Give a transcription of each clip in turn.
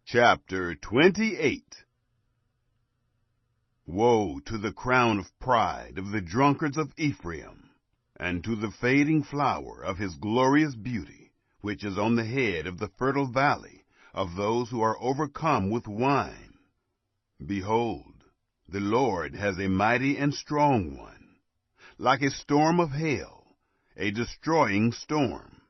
Chapter 28. Woe to the crown of pride of the drunkards of Ephraim, and to the fading flower of his glorious beauty, which is on the head of the fertile valley of those who are overcome with wine. Behold, the Lord has a mighty and strong one, like a storm of hail, a destroying storm,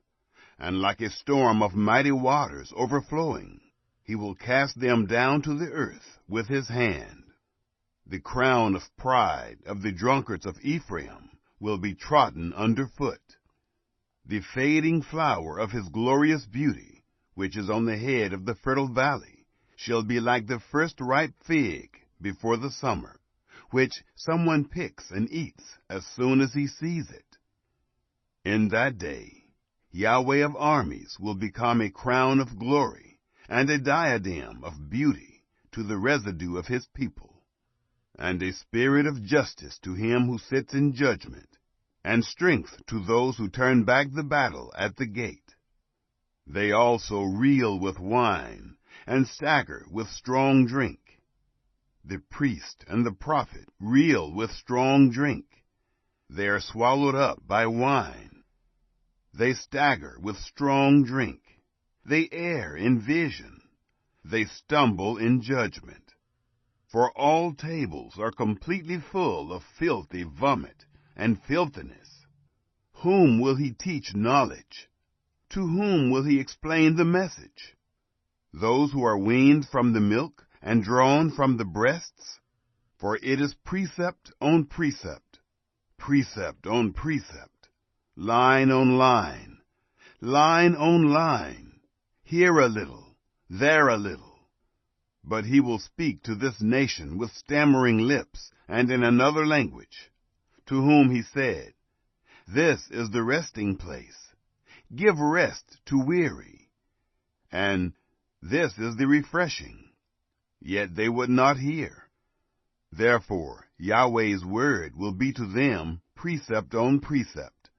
and like a storm of mighty waters overflowing. He will cast them down to the earth with his hand. The crown of pride of the drunkards of Ephraim will be trodden under foot. The fading flower of his glorious beauty, which is on the head of the fertile valley, shall be like the first ripe fig before the summer, which someone picks and eats as soon as he sees it. In that day, Yahweh of armies will become a crown of glory, and a diadem of beauty to the residue of his people, and a spirit of justice to him who sits in judgment, and strength to those who turn back the battle at the gate. They also reel with wine, and stagger with strong drink. The priest and the prophet reel with strong drink. They are swallowed up by wine. They stagger with strong drink. They err in vision. They stumble in judgment. For all tables are completely full of filthy vomit and filthiness. Whom will he teach knowledge? To whom will he explain the message? Those who are weaned from the milk and drawn from the breasts? For it is precept on precept, precept on precept, line on line, line on line, here a little, there a little. But he will speak to this nation with stammering lips and in another language, to whom he said, This is the resting place. Give rest to weary. And this is the refreshing. Yet they would not hear. Therefore Yahweh's word will be to them precept on precept,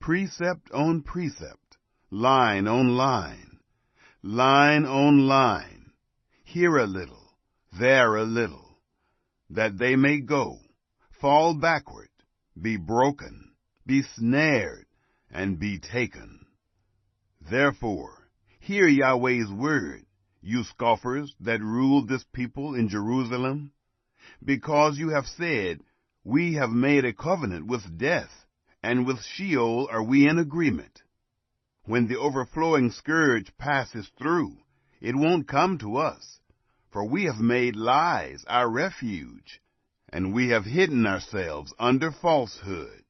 precept on precept, line on line, line on line, here a little, there a little, that they may go, fall backward, be broken, be snared, and be taken. Therefore, hear Yahweh's word, you scoffers that rule this people in Jerusalem, because you have said, We have made a covenant with death, and with Sheol are we in agreement. When the overflowing scourge passes through, it won't come to us, for we have made lies our refuge, and we have hidden ourselves under falsehood.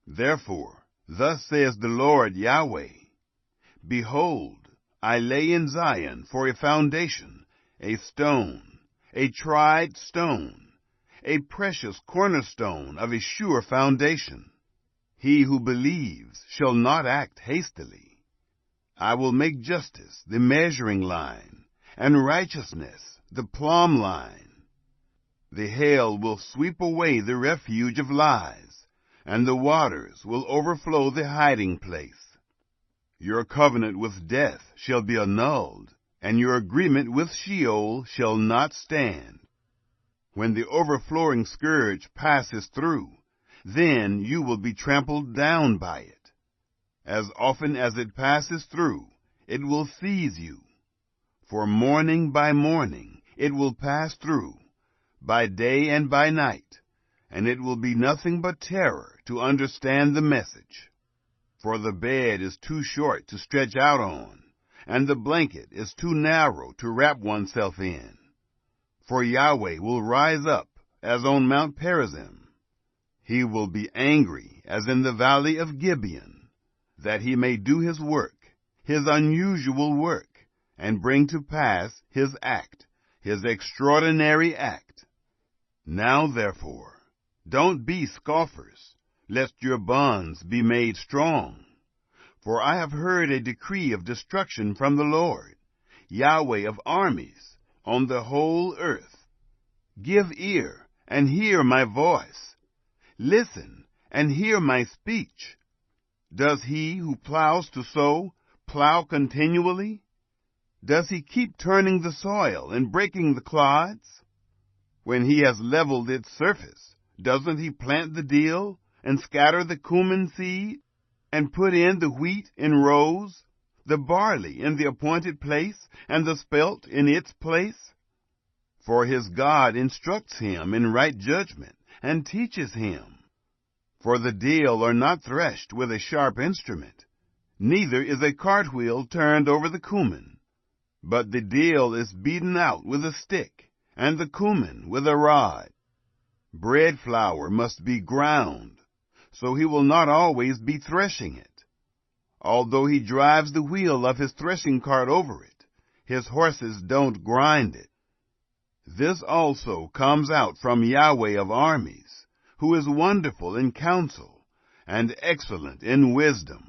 Therefore, thus says the Lord Yahweh, Behold, I lay in Zion for a foundation, a stone, a tried stone, a precious cornerstone of a sure foundation. He who believes shall not act hastily. I will make justice the measuring line, and righteousness the plumb line. The hail will sweep away the refuge of lies, and the waters will overflow the hiding place. Your covenant with death shall be annulled, and your agreement with Sheol shall not stand. When the overflowing scourge passes through, then you will be trampled down by it. As often as it passes through, it will seize you. For morning by morning it will pass through, by day and by night, and it will be nothing but terror to understand the message. For the bed is too short to stretch out on, and the blanket is too narrow to wrap oneself in. For Yahweh will rise up as on Mount Perazim. He will be angry as in the valley of Gibeon, that he may do his work, his unusual work, and bring to pass his act, his extraordinary act. Now therefore, don't be scoffers, lest your bonds be made strong. For I have heard a decree of destruction from the Lord, Yahweh of armies, on the whole earth. Give ear, and hear my voice. Listen, and hear my speech. Does he who plows to sow plow continually? Does he keep turning the soil and breaking the clods? When he has leveled its surface, doesn't he plant the dill and scatter the cumin seed and put in the wheat in rows, the barley in the appointed place, and the spelt in its place? For his God instructs him in right judgment and teaches him. For the dill are not threshed with a sharp instrument, neither is a cartwheel turned over the cumin. But the dill is beaten out with a stick, and the cumin with a rod. Bread flour must be ground, so he will not always be threshing it. Although he drives the wheel of his threshing cart over it, his horses don't grind it. This also comes out from Yahweh of armies, who is wonderful in counsel and excellent in wisdom.